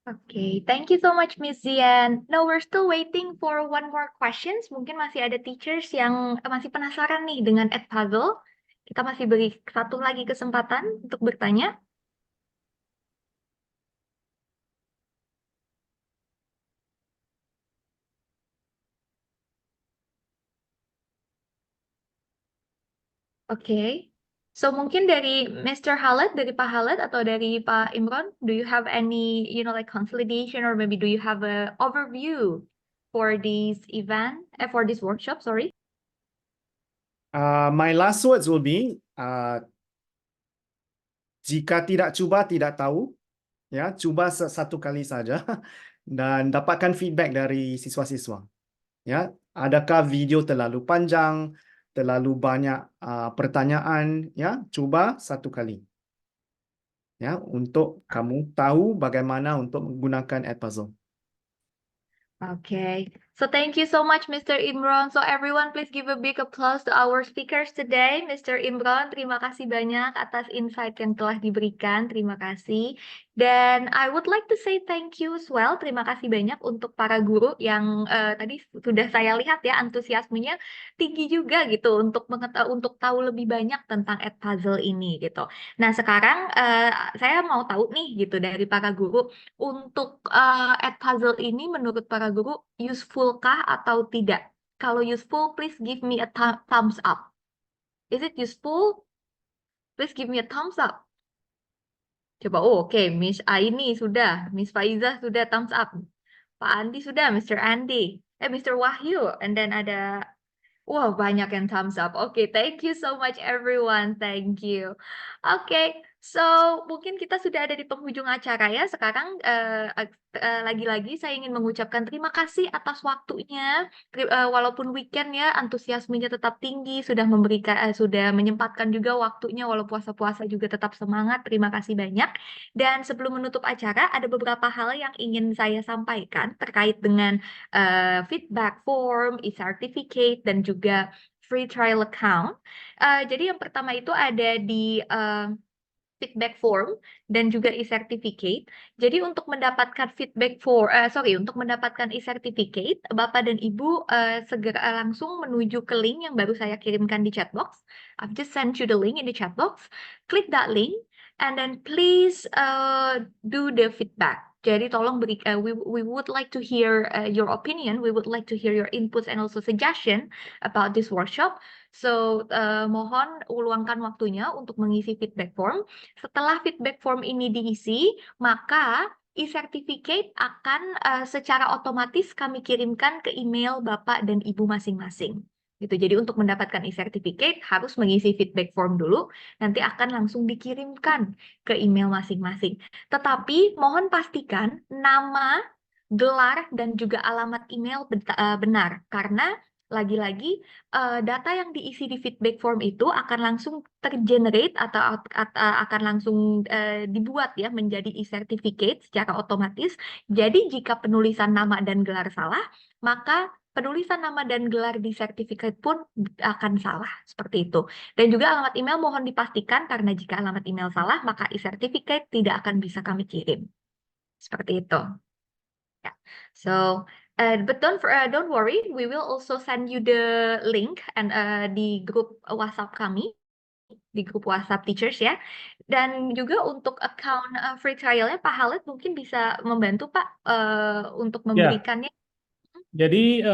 Okay, thank you so much, Miss Zian. Now we're still waiting for one more questions. Mungkin masih ada teachers yang masih penasaran nih dengan Edpuzzle. Kita masih beri satu lagi kesempatan untuk bertanya. Oke. So mungkin dari Mr. Khaled, dari Pak Khaled atau dari Pak Imran, do you have any, like consolidation or maybe do you have a overview for this event, for this workshop, sorry? My last words will be, jika tidak cuba, tidak tahu. Ya, cuba satu kali saja dan dapatkan feedback dari siswa-siswa. Ya, adakah video terlalu panjang, terlalu banyak pertanyaan? Ya, cuba satu kali. Ya, untuk kamu tahu bagaimana untuk menggunakan Edpuzzle. Okay, so thank you so much, Mr. Imran. So everyone, please give a big applause to our speakers today. Mr. Imran, terima kasih banyak atas insight yang telah diberikan. Terima kasih. Dan I would like to say thank you as well. Terima kasih banyak untuk para guru yang tadi sudah saya lihat ya antusiasmenya tinggi juga gitu untuk tahu lebih banyak tentang Edpuzzle ini gitu. Nah sekarang saya mau tahu nih gitu dari para guru untuk Edpuzzle ini menurut para guru useful kah atau tidak? Kalau useful, please give me a thumbs up. Is it useful? Please give me a thumbs up. Coba, oke, Miss Aini sudah, Miss Faiza sudah thumbs up. Pak Andi sudah, Mr. Andi. Mr. Wahyu, and then ada, wow, banyak yang thumbs up. Oke, thank you so much everyone, thank you. Oke, so mungkin kita sudah ada di penghujung acara ya. Sekarang lagi-lagi saya ingin mengucapkan terima kasih atas waktunya. Walaupun weekend ya, antusiasmenya tetap tinggi, sudah menyempatkan juga waktunya, walau puasa-puasa juga tetap semangat. Terima kasih banyak. Dan sebelum menutup acara, ada beberapa hal yang ingin saya sampaikan terkait dengan feedback form, e-certificate, dan juga free trial account. Jadi yang pertama itu ada di feedback form dan juga e-certificate. Jadi untuk mendapatkan untuk mendapatkan e-certificate, Bapak dan Ibu segera langsung menuju ke link yang baru saya kirimkan di chat box. I've just sent you the link in the chat box. Click that link and then please do the feedback. Jadi tolong we would like to hear your opinion, we would like to hear your inputs and also suggestion about this workshop. So mohon luangkan waktunya untuk mengisi feedback form. Setelah feedback form ini diisi, maka e-certificate akan secara otomatis kami kirimkan ke email Bapak dan Ibu masing-masing. Gitu. Jadi untuk mendapatkan e-certificate harus mengisi feedback form dulu, nanti akan langsung dikirimkan ke email masing-masing. Tetapi mohon pastikan nama, gelar, dan juga alamat email benar, karena lagi-lagi data yang diisi di feedback form itu akan langsung tergenerate atau akan langsung dibuat ya menjadi e-certificate secara otomatis. Jadi jika penulisan nama dan gelar salah, maka penulisan nama dan gelar di sertifikat pun akan salah, seperti itu. Dan juga alamat email mohon dipastikan, karena jika alamat email salah, maka e-certificate tidak akan bisa kami kirim. Seperti itu. Ya. So, but don't worry, we will also send you the link and di grup WhatsApp kami, di grup WhatsApp teachers ya. Dan juga untuk account free trial-nya, Pak Khaled mungkin bisa membantu Pak untuk memberikannya. Jadi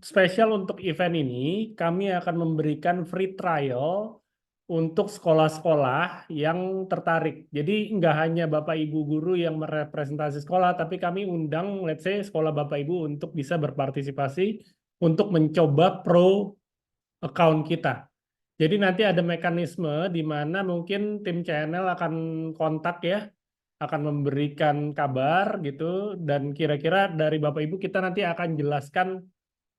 spesial untuk event ini, kami akan memberikan free trial untuk sekolah-sekolah yang tertarik. Jadi nggak hanya Bapak Ibu guru yang merepresentasi sekolah, tapi kami undang, let's say, sekolah Bapak Ibu untuk bisa berpartisipasi untuk mencoba pro account kita. Jadi nanti ada mekanisme di mana mungkin tim channel akan kontak ya, akan memberikan kabar gitu, dan kira-kira dari Bapak Ibu kita nanti akan jelaskan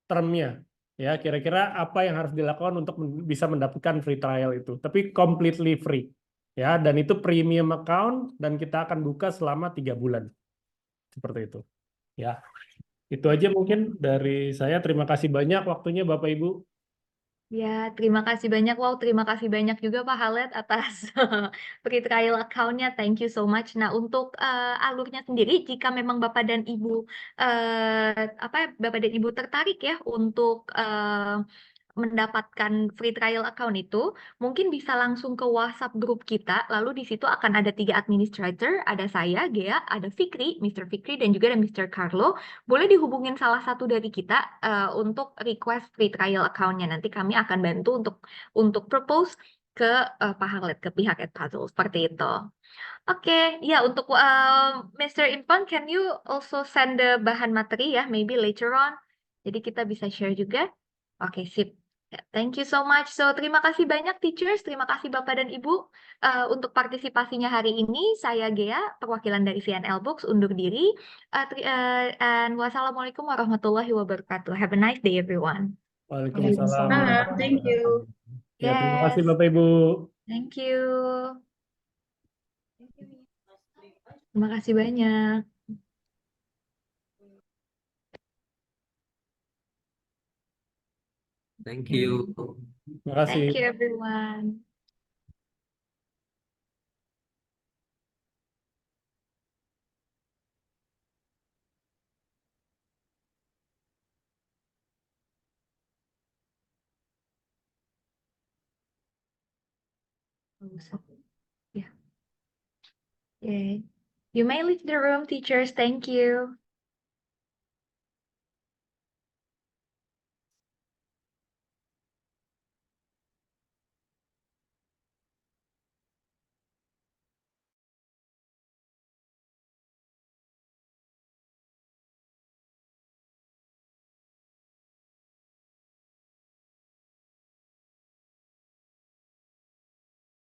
termnya ya, kira-kira apa yang harus dilakukan untuk bisa mendapatkan free trial itu, tapi completely free ya, dan itu premium account dan kita akan buka selama 3 bulan seperti itu Ya, itu aja mungkin dari saya. Terima kasih banyak waktunya Bapak Ibu. Ya, terima kasih banyak. Wow, terima kasih banyak juga Pak Haled atas free trial account-nya. Thank you so much. Nah, untuk alurnya sendiri, jika memang Bapak dan Ibu Bapak dan Ibu tertarik ya untuk mendapatkan free trial account itu, mungkin bisa langsung ke WhatsApp grup kita. Lalu di situ akan ada 3 administrator, ada saya, Gea, ada Fikri, Mr. Fikri, dan juga ada Mr. Carlo. Boleh dihubungin salah satu dari kita untuk request free trial account-nya. Nanti kami akan bantu untuk propose ke Pak Haled, ke pihak Edpuzzle, seperti itu. Oke, ya untuk Mr. Impan, can you also send the bahan materi ya, maybe later on. Jadi kita bisa share juga. Oke, sip. Ya, thank you so much. So, terima kasih banyak teachers, terima kasih Bapak dan Ibu untuk partisipasinya hari ini. Saya Gea, perwakilan dari VNL Books, undur diri. And wassalamualaikum warahmatullahi wabarakatuh. Have a nice day, everyone. Waalaikumsalam. Thank you. Ya, terima kasih Yes, Bapak Ibu. thank you. Terima kasih banyak. Thank you. Terima kasih. Thank you, everyone. Yeah. Yay. You may leave the room, teachers. Thank you.